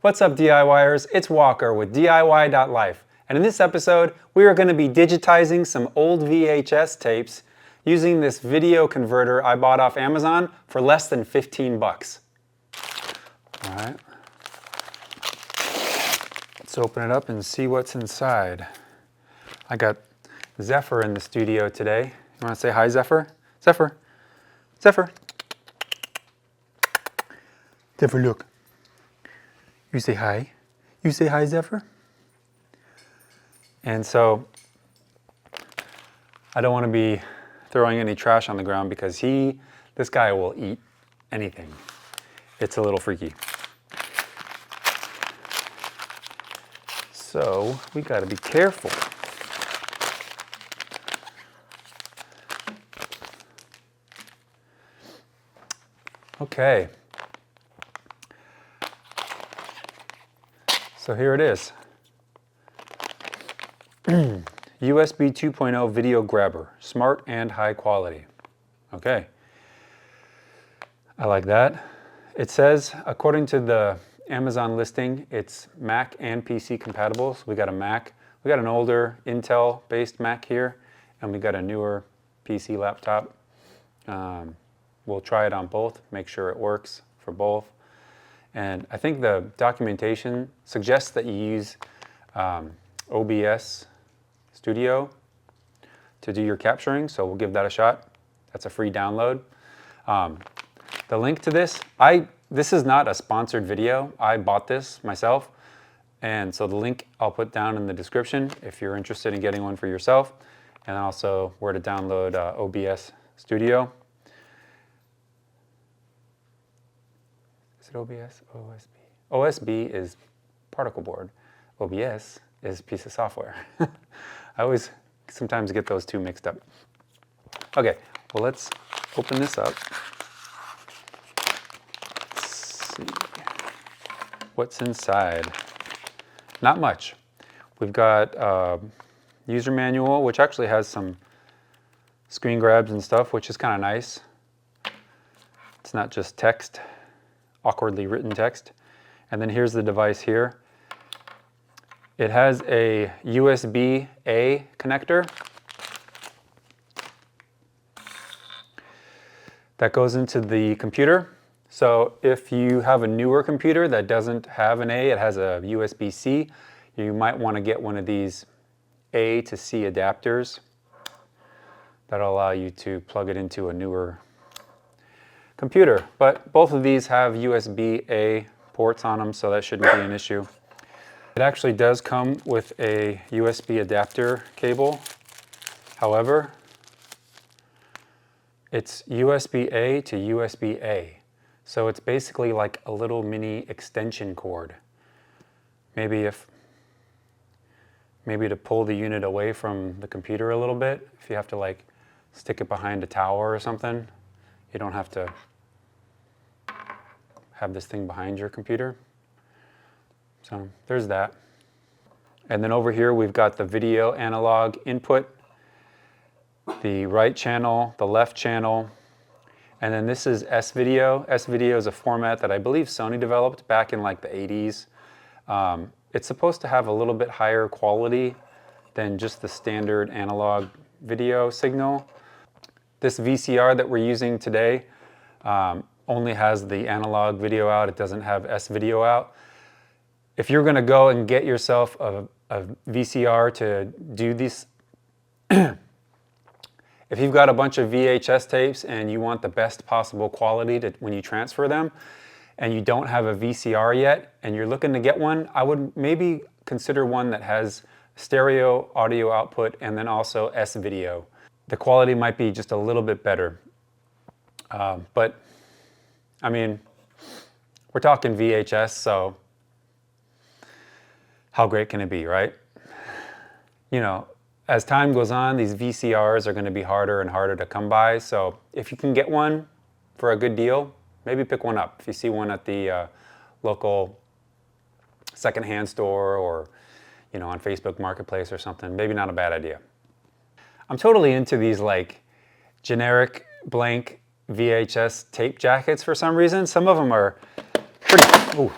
What's up, DIYers? It's Walker with DIWHY.LIFE, and in this episode we are going to be digitizing some old VHS tapes using this video converter I bought off Amazon for less than 15 bucks. Alright, let's open it up and see what's inside. I got Zephyr in the studio today. You want to say hi, Zephyr? Zephyr? Zephyr? Zephyr, look. You say hi. You say hi, Zephyr. And so, I don't want to be throwing any trash on the ground because this guy will eat anything. It's a little freaky. So, we got to be careful. Okay. So here it is. USB 2.0 video grabber, smart and high quality. Okay. I like that. It says, according to the Amazon listing, it's Mac and PC compatible. So we got a Mac. We got an older Intel-based Mac here, and we got a newer PC laptop. We'll try it on both, make sure it works for both. And I think the documentation suggests that you use OBS Studio to do your capturing, so we'll give that a shot. That's a free download. The link to this, this is not a sponsored video. I bought this myself, and so the link I'll put down in the description if you're interested in getting one for yourself, and also where to download OBS Studio. Is it OBS? OSB? OSB is particle board. OBS is piece of software. I always sometimes get those two mixed up. Okay, well, let's open this up. Let's see what's inside. Not much. We've got a user manual, which actually has some screen grabs and stuff, which is kind of nice. It's not just text, awkwardly written text. And then here's the device here. It has a USB-A connector that goes into the computer. So if you have a newer computer that doesn't have an A, it has a USB-C, you might want to get one of these A to C adapters that'll allow you to plug it into a newer computer. But both of these have USB-A ports on them, so that shouldn't be an issue. It actually does come with a USB adapter cable. However, it's USB-A to USB-A. So it's basically like a little mini extension cord. Maybe to pull the unit away from the computer a little bit, if you have to like stick it behind a tower or something, you don't have to have this thing behind your computer. So there's that. And then over here we've got the video analog input, the right channel, the left channel, and then this is S-Video. S-Video is a format that I believe Sony developed back in like the 80s. It's supposed to have a little bit higher quality than just the standard analog video signal. This VCR that we're using today only has the analog video out. It doesn't have S-Video out. If you're going to go and get yourself a VCR to do this, if you've got a bunch of VHS tapes and you want the best possible quality when you transfer them, and you don't have a VCR yet, and you're looking to get one, I would maybe consider one that has stereo audio output and then also S-Video. The quality might be just a little bit better. But, I mean, we're talking VHS, so how great can it be, right? You know, as time goes on, these VCRs are going to be harder and harder to come by, so if you can get one for a good deal, maybe pick one up. If you see one at the local secondhand store or, you know, on Facebook Marketplace or something, maybe not a bad idea. I'm totally into these like generic blank VHS tape jackets for some reason. Some of them are pretty, ooh,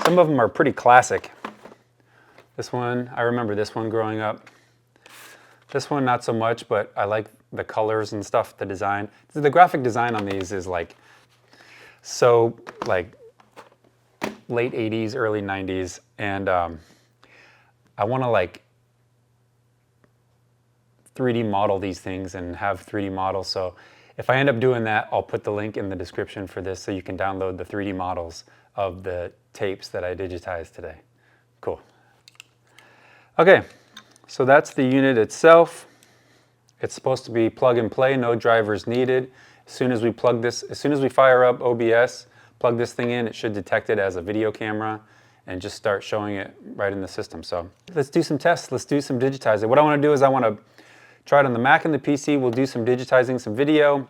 Some of them are pretty classic. This one, I remember this one growing up. This one, not so much, but I like the colors and stuff, the design. The graphic design on these is like, so like late 80s, early 90s. And I want to like 3D model these things and have 3D models. So if I end up doing that, I'll put the link in the description for this so you can download the 3D models of the tapes that I digitized today. Cool. Okay, so that's the unit itself. It's supposed to be plug and play, no drivers needed. As soon as we fire up OBS, plug this thing in, it should detect it as a video camera and just start showing it right in the system. So let's do some tests, let's do some digitizing. What I want to do is I want to try it on the Mac and the PC. We'll do some digitizing, some video.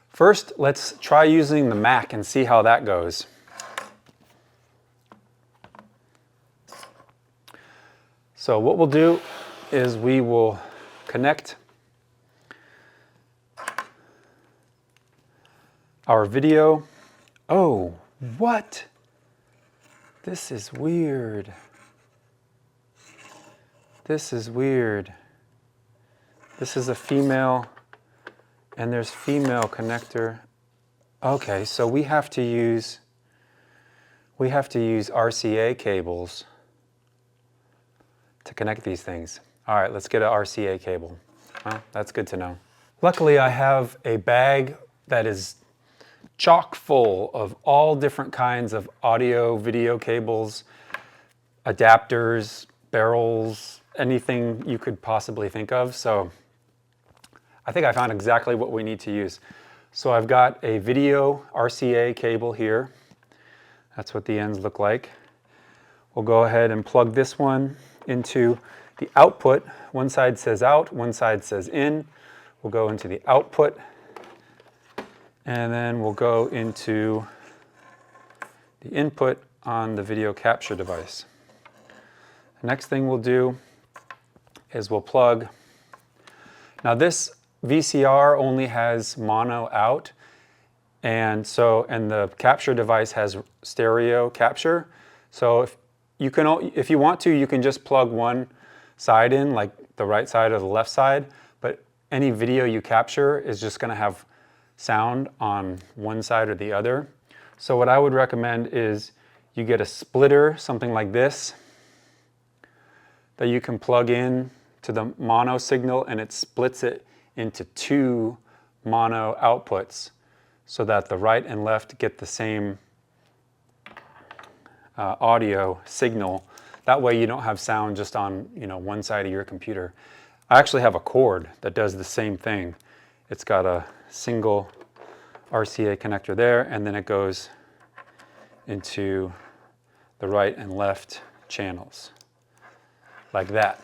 First, let's try using the Mac and see how that goes. So what we'll do is we will connect our video. Oh, what? This is weird. This is weird. This is a female, and there's female connector. Okay, so we have to use RCA cables to connect these things. All right, let's get an RCA cable. Well, that's good to know. Luckily, I have a bag that is chock full of all different kinds of audio, video cables, adapters, barrels, anything you could possibly think of. So I think I found exactly what we need to use. So I've got a video RCA cable here. That's what the ends look like. We'll go ahead and plug this one into the output. One side says out, one side says in. We'll go into the output, and then we'll go into the input on the video capture device. The next thing we'll do is we'll plug. Now this VCR only has mono out, and the capture device has stereo capture. So if you want to, you can just plug one side in, like the right side or the left side, but any video you capture is just going to have sound on one side or the other. So what I would recommend is you get a splitter, something like this, that you can plug in to the mono signal, and it splits it into two mono outputs so that the right and left get the same audio signal. That way you don't have sound just on one side of your computer. I actually have a cord that does the same thing. It's got a single RCA connector there, and then it goes into the right and left channels like that.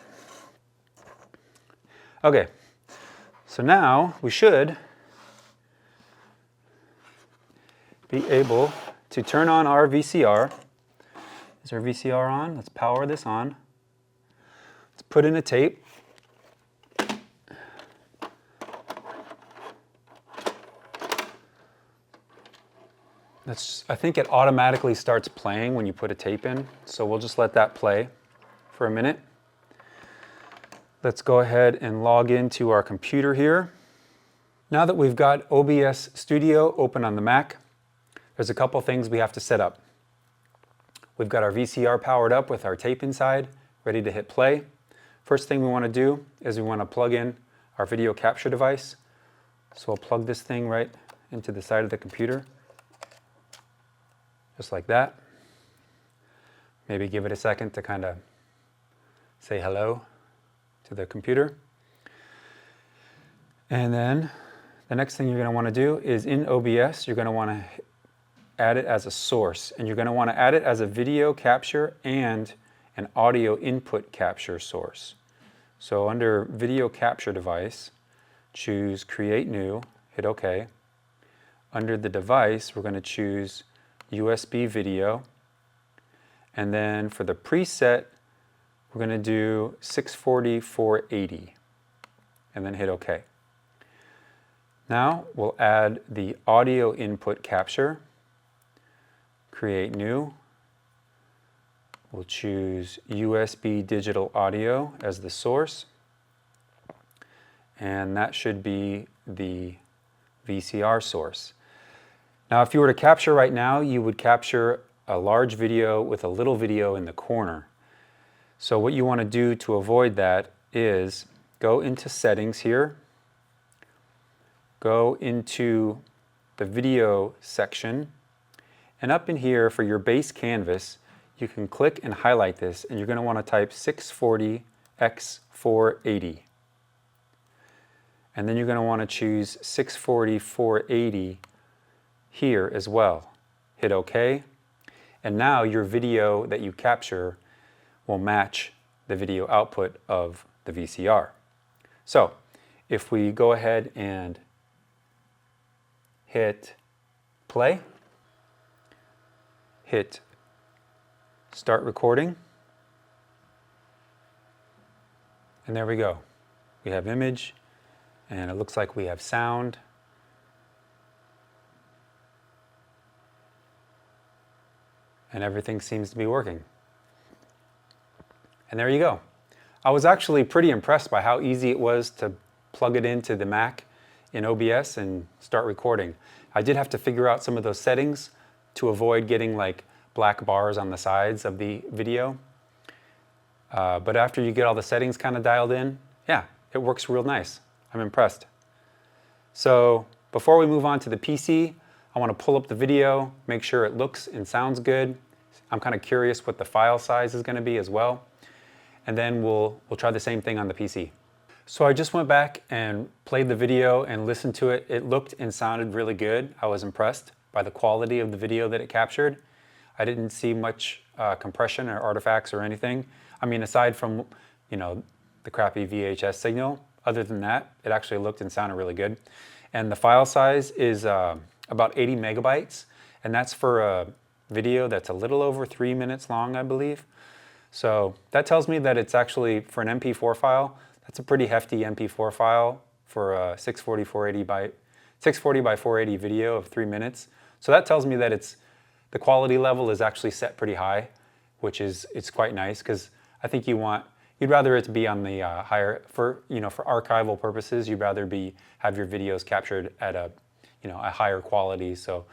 Okay, so now we should be able to turn on our VCR. Is our VCR on? Let's power this on. Let's put in a tape. I think it automatically starts playing when you put a tape in, so we'll just let that play for a minute. Let's go ahead and log into our computer here. Now that we've got OBS Studio open on the Mac, there's a couple things we have to set up. We've got our VCR powered up with our tape inside, ready to hit play. First thing we want to do is we want to plug in our video capture device. So we'll plug this thing right into the side of the computer, just like that. Maybe give it a second to kind of say hello to the computer. And then the next thing you're going to want to do is in OBS, you're going to want to add it as a source, and you're going to want to add it as a video capture and an audio input capture source. So under video capture device, choose create new, hit OK. Under the device, we're going to choose USB video, and then for the preset, we're going to do 640/480, and then hit OK. Now we'll add the audio input capture, create new, We'll choose USB digital audio as the source, and that should be the VCR source. Now if you were to capture right now, you would capture a large video with a little video in the corner. So what you want to do to avoid that is go into Settings here, go into the video section, and up in here for your base canvas, you can click and highlight this, and you're going to want to type 640 x 480. And then you're going to want to choose 640 480 here as well. Hit OK. And now your video that you capture will match the video output of the VCR. So if we go ahead and hit play, hit start recording, and there we go. We have image, and it looks like we have sound. And everything seems to be working. And there you go. I was actually pretty impressed by how easy it was to plug it into the Mac in OBS and start recording. I did have to figure out some of those settings to avoid getting like black bars on the sides of the video. But after you get all the settings kind of dialed in, yeah, it works real nice. I'm impressed. So before we move on to the PC, I want to pull up the video, make sure it looks and sounds good. I'm kind of curious what the file size is going to be as well. And then we'll try the same thing on the PC. So I just went back and played the video and listened to it. It looked and sounded really good. I was impressed by the quality of the video that it captured. I didn't see much compression or artifacts or anything. I mean, aside from, you know, the crappy VHS signal, other than that, it actually looked and sounded really good. And the file size is about 80 megabytes, and that's for a video that's a little over 3 minutes long, I believe. So that tells me that it's actually, for an MP4 file, that's a pretty hefty MP4 file for a 640 by 480 video of 3 minutes. So that tells me that the quality level is actually set pretty high, which is quite nice, because I think you'd rather it to be on the higher, for archival purposes, you'd rather have your videos captured at a higher quality, so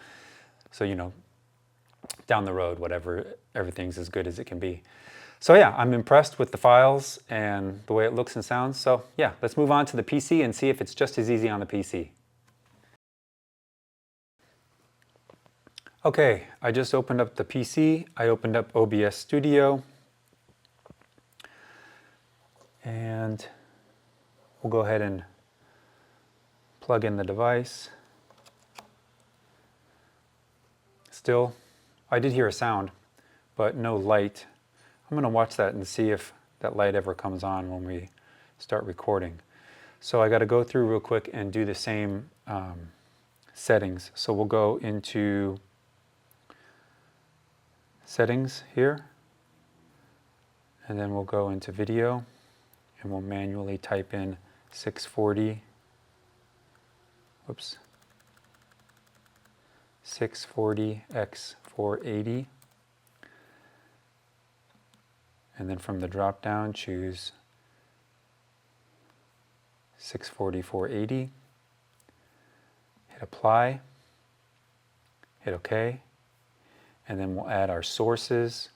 down the road, everything's as good as it can be. So yeah, I'm impressed with the files and the way it looks and sounds. So yeah, let's move on to the PC and see if it's just as easy on the PC. Okay, I just opened up the PC. I opened up OBS Studio. And we'll go ahead and plug in the device. Still, I did hear a sound, but no light. I'm going to watch that and see if that light ever comes on when we start recording. So I got to go through real quick and do the same settings. So we'll go into Settings here, and then we'll go into Video, and we'll manually type in 640 x 480, and then from the drop down choose 640 480, hit apply, hit OK, and then we'll add our sources.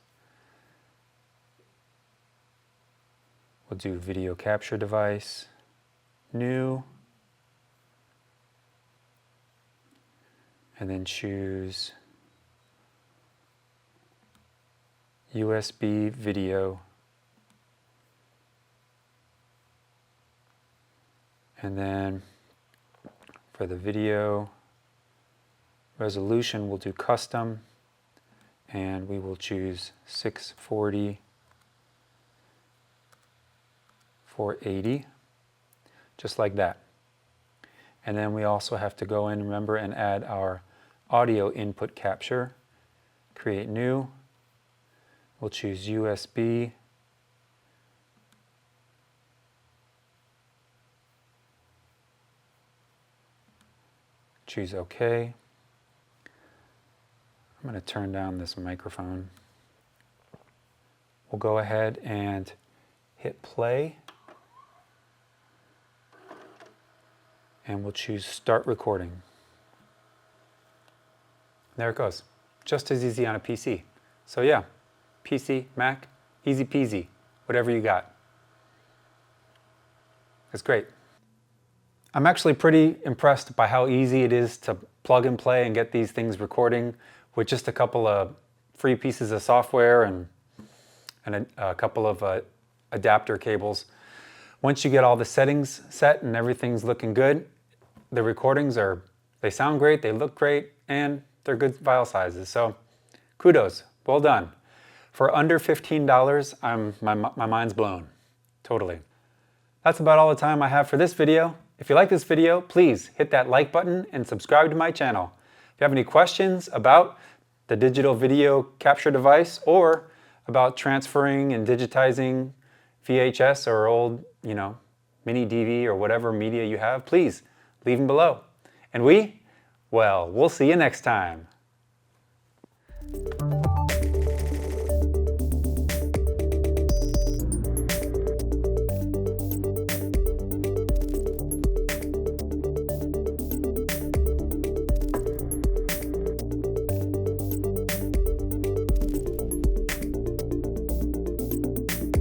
We'll do video capture device, new, and then choose USB video, and then for the video resolution we'll do custom, and we will choose 640 480, just like that. And then we also have to go in, remember, and add our audio input capture. Create new. We'll choose USB. Choose OK. I'm going to turn down this microphone. we'll go ahead and hit play. And we'll choose Start Recording. There it goes. Just as easy on a PC. So yeah, PC, Mac, easy peasy, whatever you got. It's great. I'm actually pretty impressed by how easy it is to plug and play and get these things recording with just a couple of free pieces of software and a couple of adapter cables. Once you get all the settings set and everything's looking good, the recordings they sound great, they look great, and they're good file sizes. So kudos, well done. For under $15, my mind's blown, totally. That's about all the time I have for this video. If you like this video, please hit that like button and subscribe to my channel. If you have any questions about the digital video capture device or about transferring and digitizing VHS or old, mini DV or whatever media you have, please leave them below. And we'll see you next time.